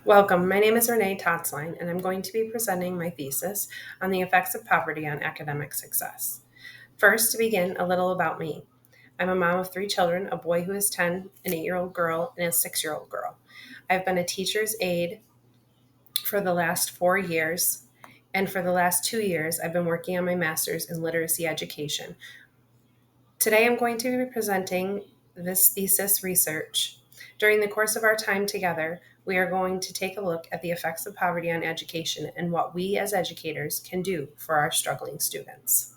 Welcome. My name is Renee Totzline, and I'm going to be presenting my thesis on the effects of poverty on academic success. First, to begin, a little about me. I'm a mom of three children, a boy who is 10, an 8-year-old girl, and a 6-year-old girl. I've been a teacher's aide for the last 4 years, and for the last 2 years, I've been working on my master's in literacy education. Today, I'm going to be presenting this thesis research. During the course of our time together, we are going to take a look at the effects of poverty on education and what we as educators can do for our struggling students.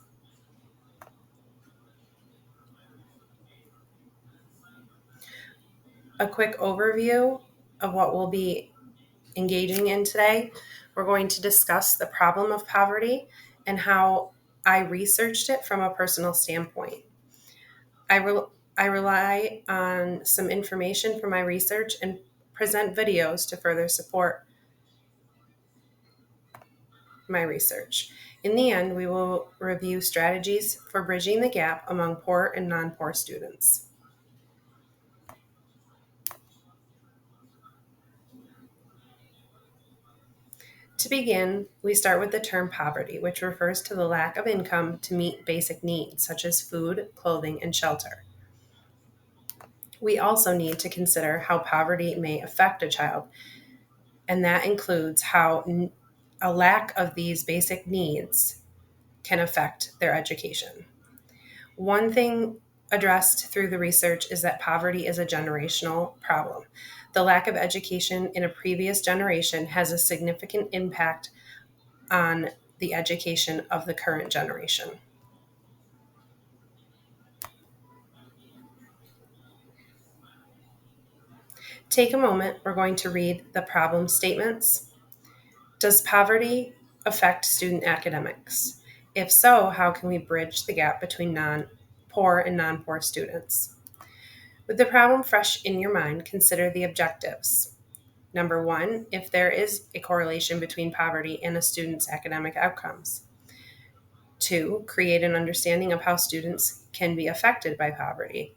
A quick overview of what we'll be engaging in today. We're going to discuss the problem of poverty and how I researched it from a personal standpoint. I rely on some information from my research and present videos to further support my research. In the end, we will review strategies for bridging the gap among poor and non-poor students. To begin, we start with the term poverty, which refers to the lack of income to meet basic needs such as food, clothing, and shelter. We also need to consider how poverty may affect a child, and that includes how a lack of these basic needs can affect their education. One thing addressed through the research is that poverty is a generational problem. The lack of education in a previous generation has a significant impact on the education of the current generation. Take a moment, we're going to read the problem statements. Does poverty affect student academics? If so, how can we bridge the gap between poor and non-poor students? With the problem fresh in your mind, consider the objectives. Number one, if there is a correlation between poverty and a student's academic outcomes. Two, create an understanding of how students can be affected by poverty.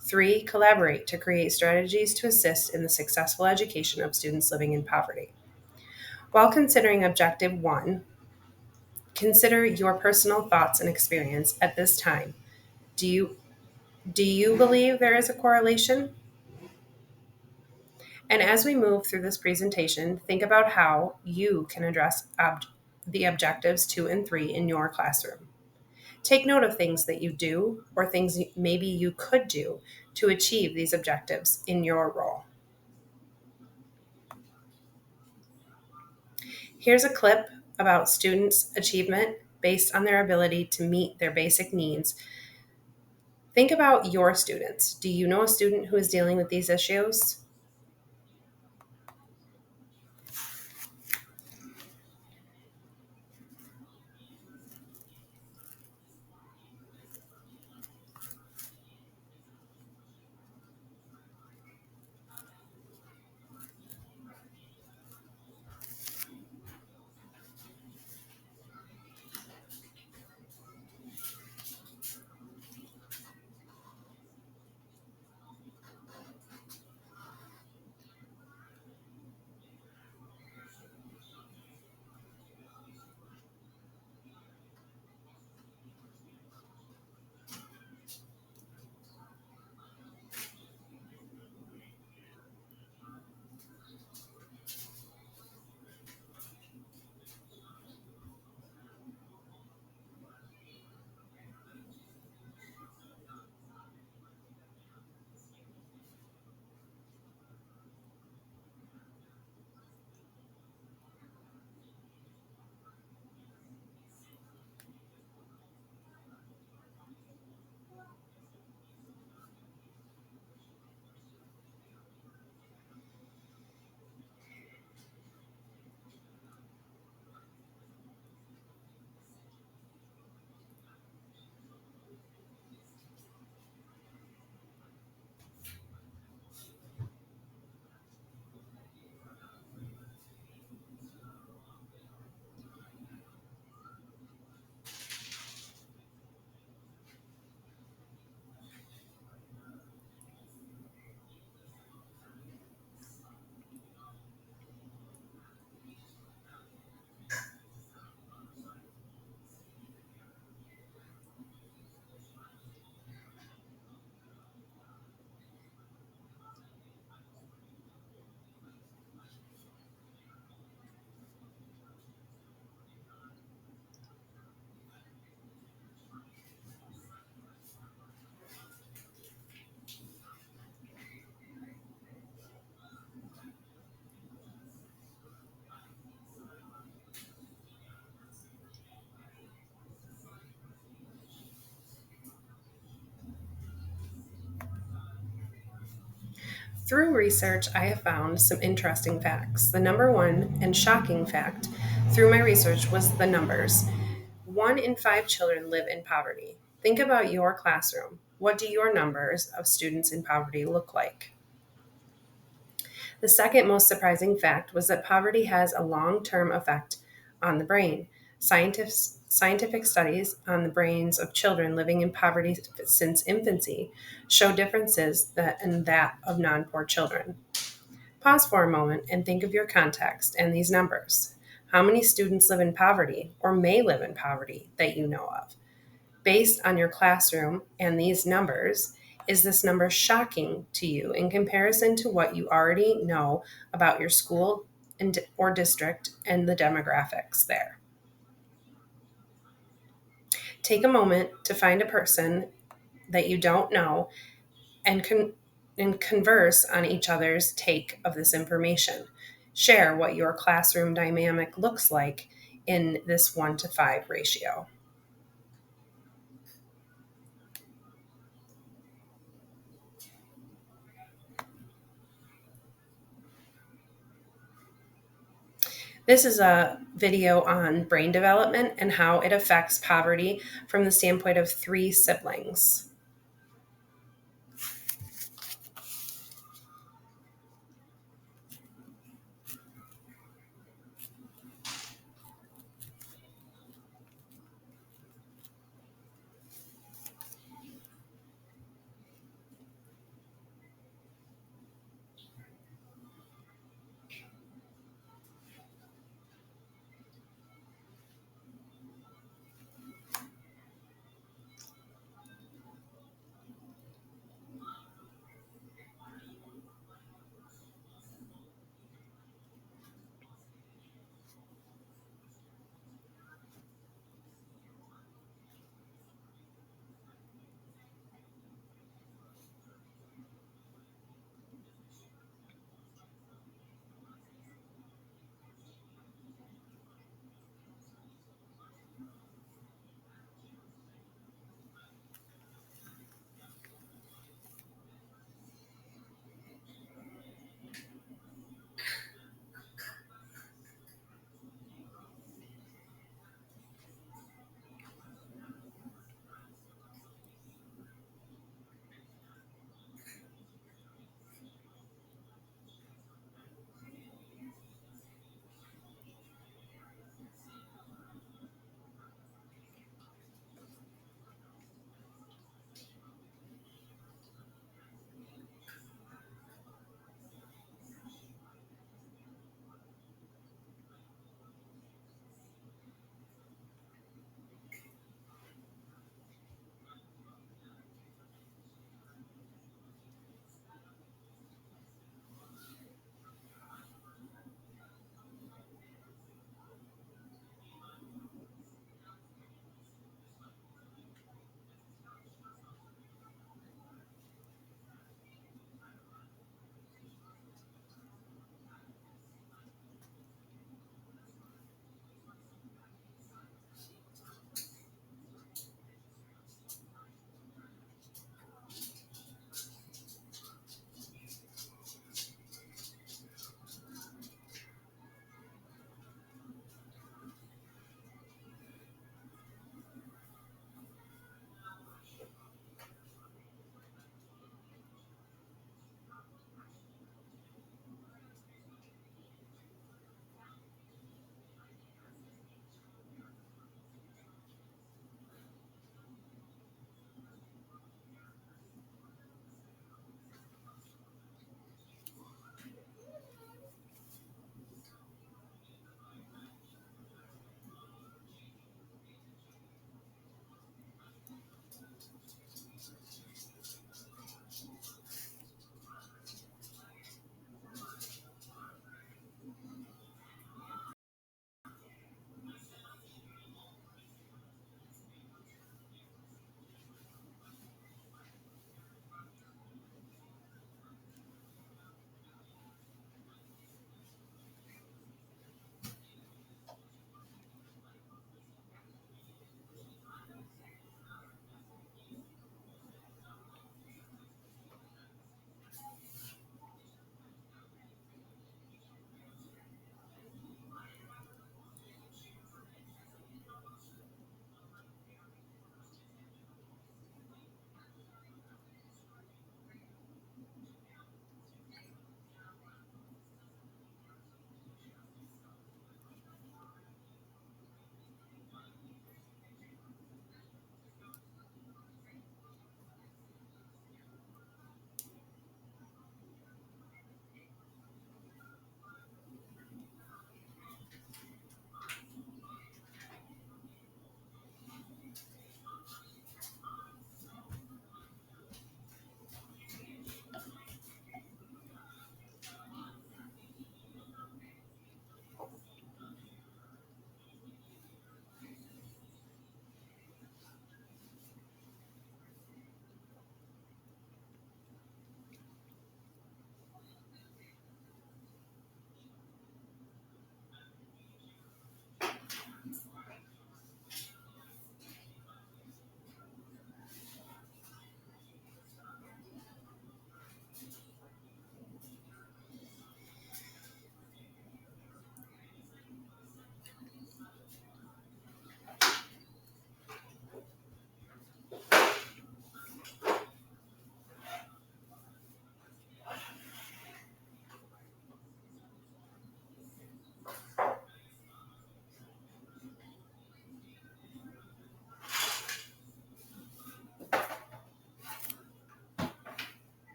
Three, collaborate to create strategies to assist in the successful education of students living in poverty. While considering objective one, consider your personal thoughts and experience at this time. Do you believe there is a correlation? And as we move through this presentation, think about how you can address the objectives 2 and 3 in your classroom. Take note of things that you do or things maybe you could do to achieve these objectives in your role. Here's a clip about students' achievement based on their ability to meet their basic needs. Think about your students. Do you know a student who is dealing with these issues? Through research, I have found some interesting facts. The number one and shocking fact through my research was the numbers. 1 in 5 children live in poverty. Think about your classroom. What do your numbers of students in poverty look like? The second most surprising fact was that poverty has a long term effect on the brain. Scientific studies on the brains of children living in poverty since infancy show differences in that of non poor children. Pause for a moment and think of your context and these numbers. How many students live in poverty or may live in poverty that you know of? Based on your classroom and these numbers, is this number shocking to you in comparison to what you already know about your school or district and the demographics there? Take a moment to find a person that you don't know and converse on each other's take of this information. Share what your classroom dynamic looks like in this 1 to 5 ratio. This is a video on brain development and how it affects poverty from the standpoint of 3 siblings.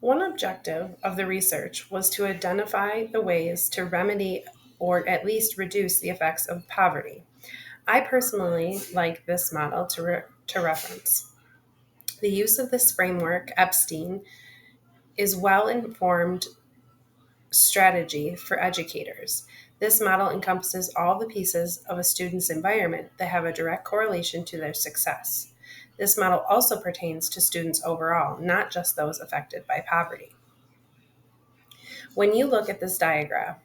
One objective of the research was to identify the ways to remedy or at least reduce the effects of poverty. I personally like this model to reference. The use of this framework, Epstein, is well informed strategy for educators. This model encompasses all the pieces of a student's environment that have a direct correlation to their success. This model also pertains to students overall, not just those affected by poverty. When you look at this diagram,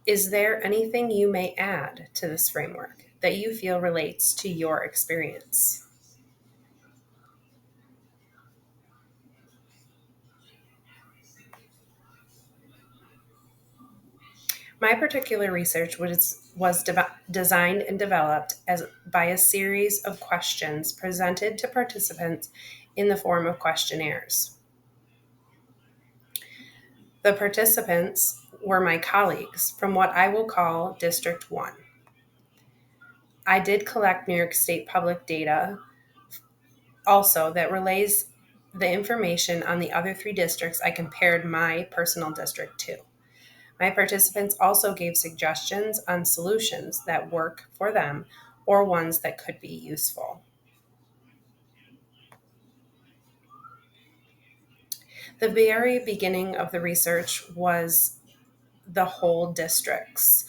is there anything you may add to this framework that you feel relates to your experience? My particular research was designed and developed by a series of questions presented to participants in the form of questionnaires. The participants were my colleagues from what I will call District 1. I did collect New York State public data also that relays the information on the other three districts. I compared my personal district to. My participants also gave suggestions on solutions that work for them or ones that could be useful. The very beginning of the research was the whole districts.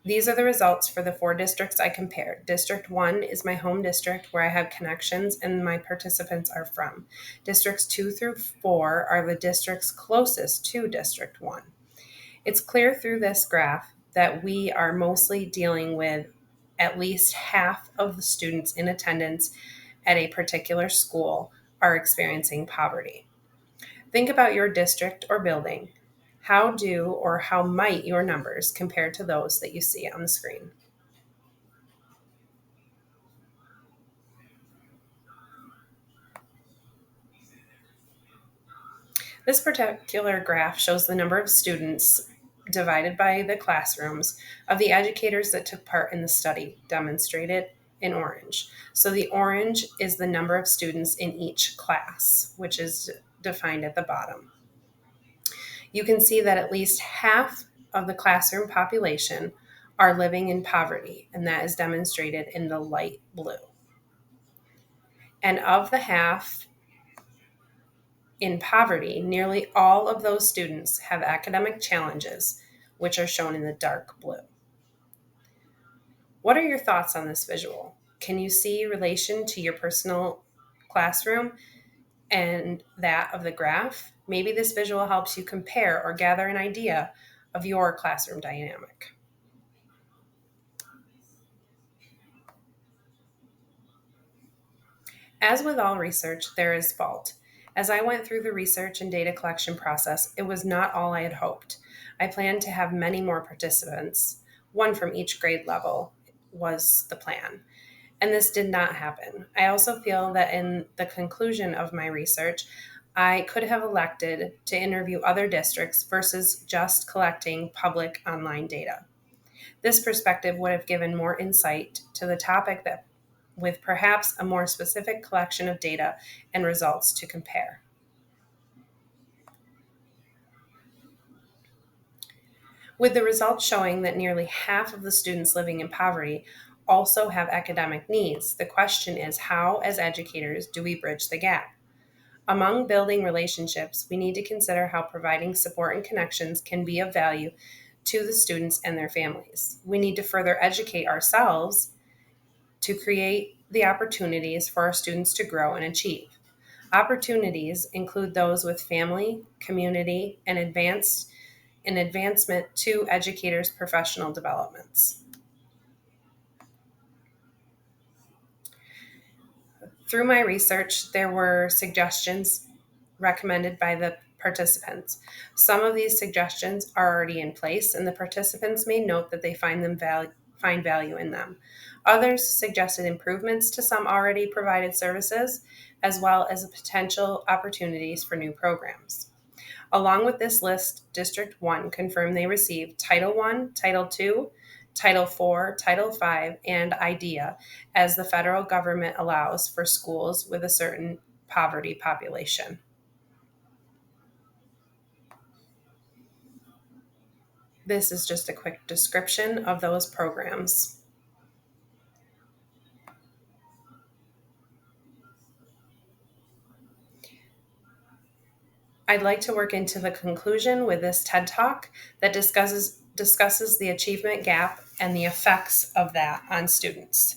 These are the results for the four districts I compared. District 1 is my home district where I have connections and my participants are from. Districts 2 through 4 are the districts closest to District 1. It's clear through this graph that we are mostly dealing with at least half of the students in attendance at a particular school are experiencing poverty. Think about your district or building. How do or how might your numbers compare to those that you see on the screen? This particular graph shows the number of students divided by the classrooms of the educators that took part in the study, demonstrated in orange. So the orange is the number of students in each class, which is defined at the bottom. You can see that at least half of the classroom population are living in poverty, and that is demonstrated in the light blue. And of the half in poverty, nearly all of those students have academic challenges, which are shown in the dark blue. What are your thoughts on this visual? Can you see relation to your personal classroom and that of the graph? Maybe this visual helps you compare or gather an idea of your classroom dynamic. As with all research, there is fault. As I went through the research and data collection process, it was not all I had hoped. I planned to have many more participants, one from each grade level was the plan. And this did not happen. I also feel that in the conclusion of my research, I could have elected to interview other districts versus just collecting public online data. This perspective would have given more insight to the topic that with perhaps a more specific collection of data and results to compare. With the results showing that nearly half of the students living in poverty also have academic needs, the question is how, as educators, do we bridge the gap? Among building relationships, we need to consider how providing support and connections can be of value to the students and their families. We need to further educate ourselves to create the opportunities for our students to grow and achieve. Opportunities include those with family, community, and advancement to educators' professional developments. Through my research, there were suggestions recommended by the participants. Some of these suggestions are already in place, and the participants made note that they find value in them. Others suggested improvements to some already provided services, as well as potential opportunities for new programs. Along with this list, District 1 confirmed they received Title I, Title II, Title IV, Title V, and IDEA, as the federal government allows for schools with a certain poverty population. This is just a quick description of those programs. I'd like to work into the conclusion with this TED Talk that discusses the achievement gap and the effects of that on students.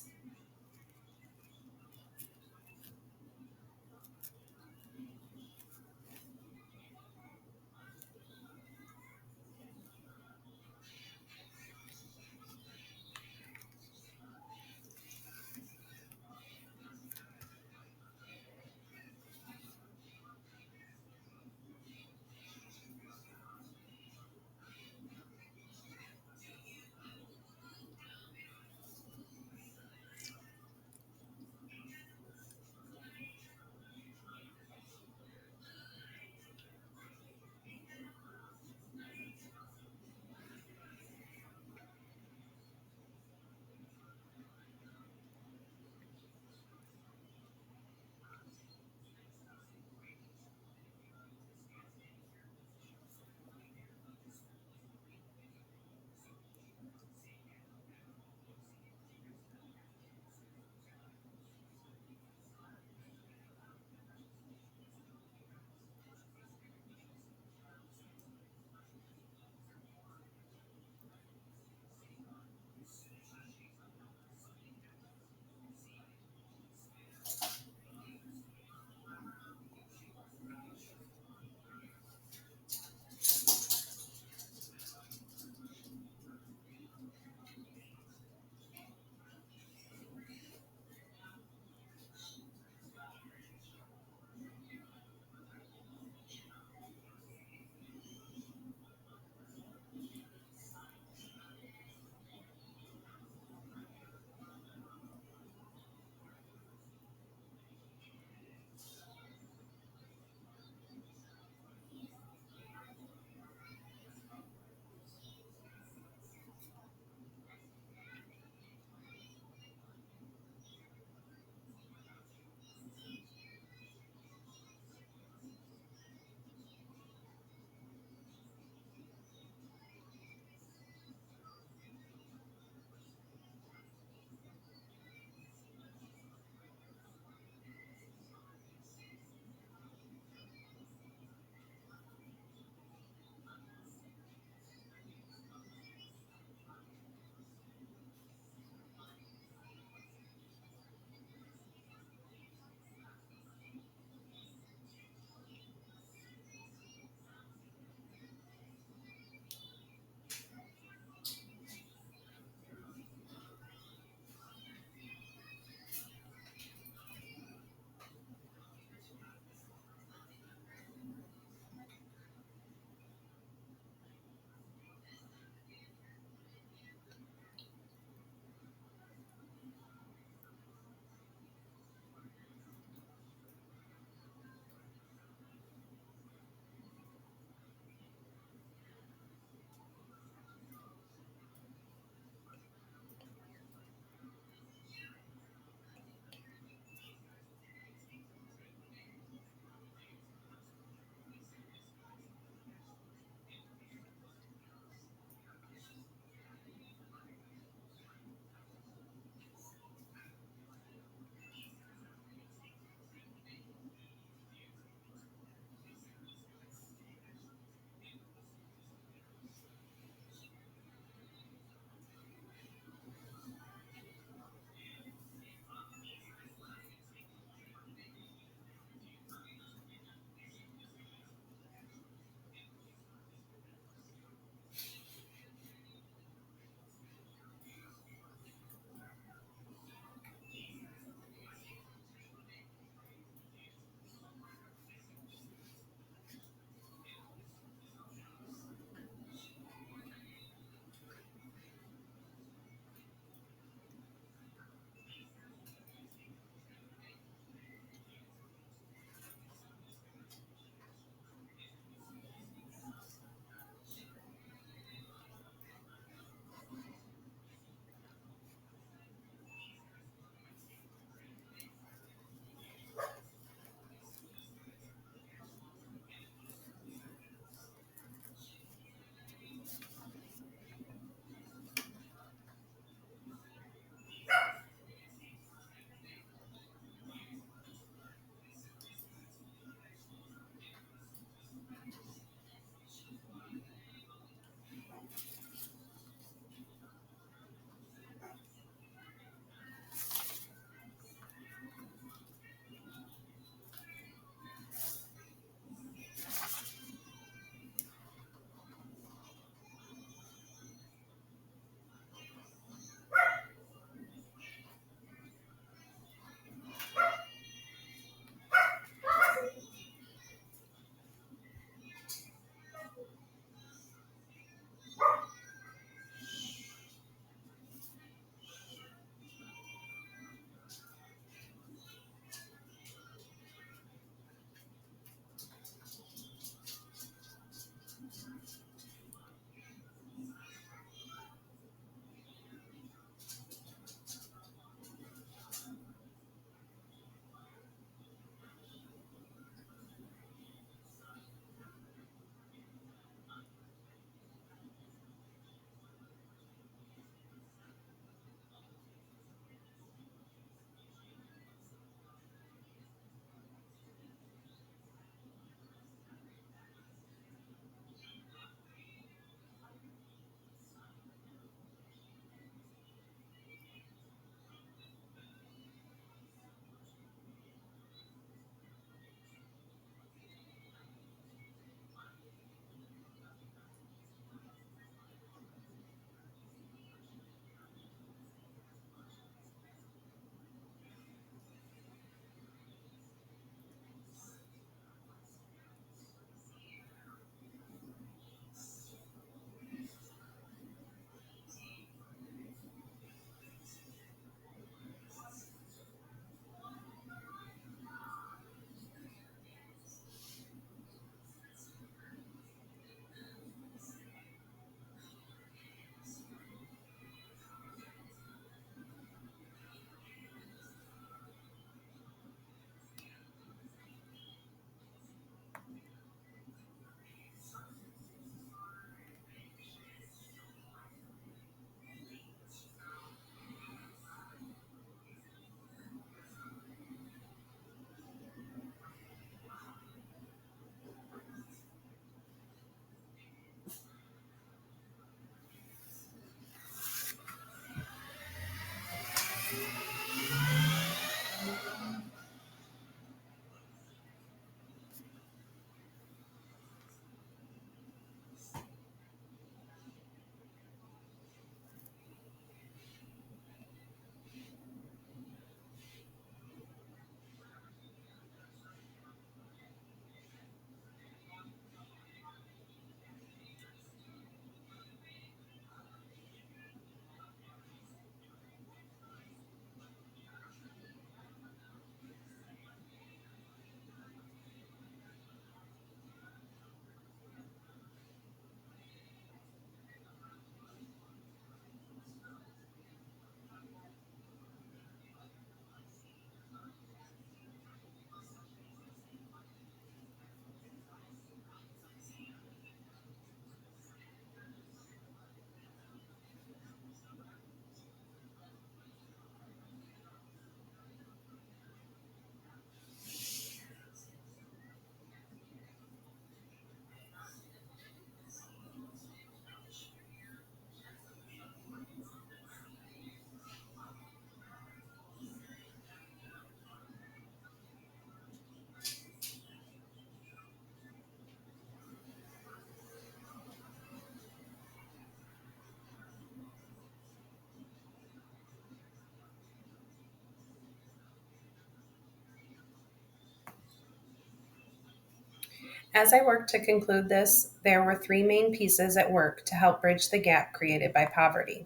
As I worked to conclude this, there were three main pieces at work to help bridge the gap created by poverty.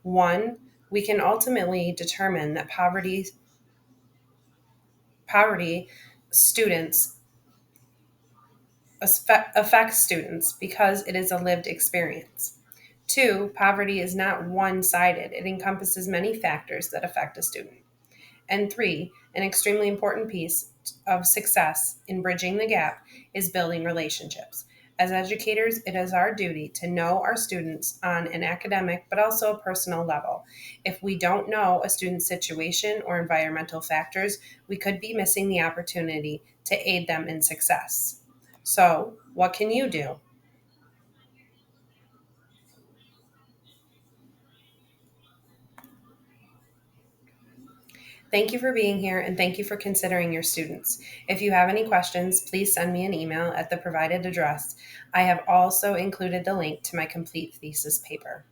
One, we can ultimately determine that poverty students affects students because it is a lived experience. Two, poverty is not one-sided. It encompasses many factors that affect a student. And three, an extremely important piece of success in bridging the gap is building relationships. As educators, it is our duty to know our students on an academic but also a personal level. If we don't know a student's situation or environmental factors, we could be missing the opportunity to aid them in success. So, what can you do? Thank you for being here and thank you for considering your students. If you have any questions, please send me an email at the provided address. I have also included the link to my complete thesis paper.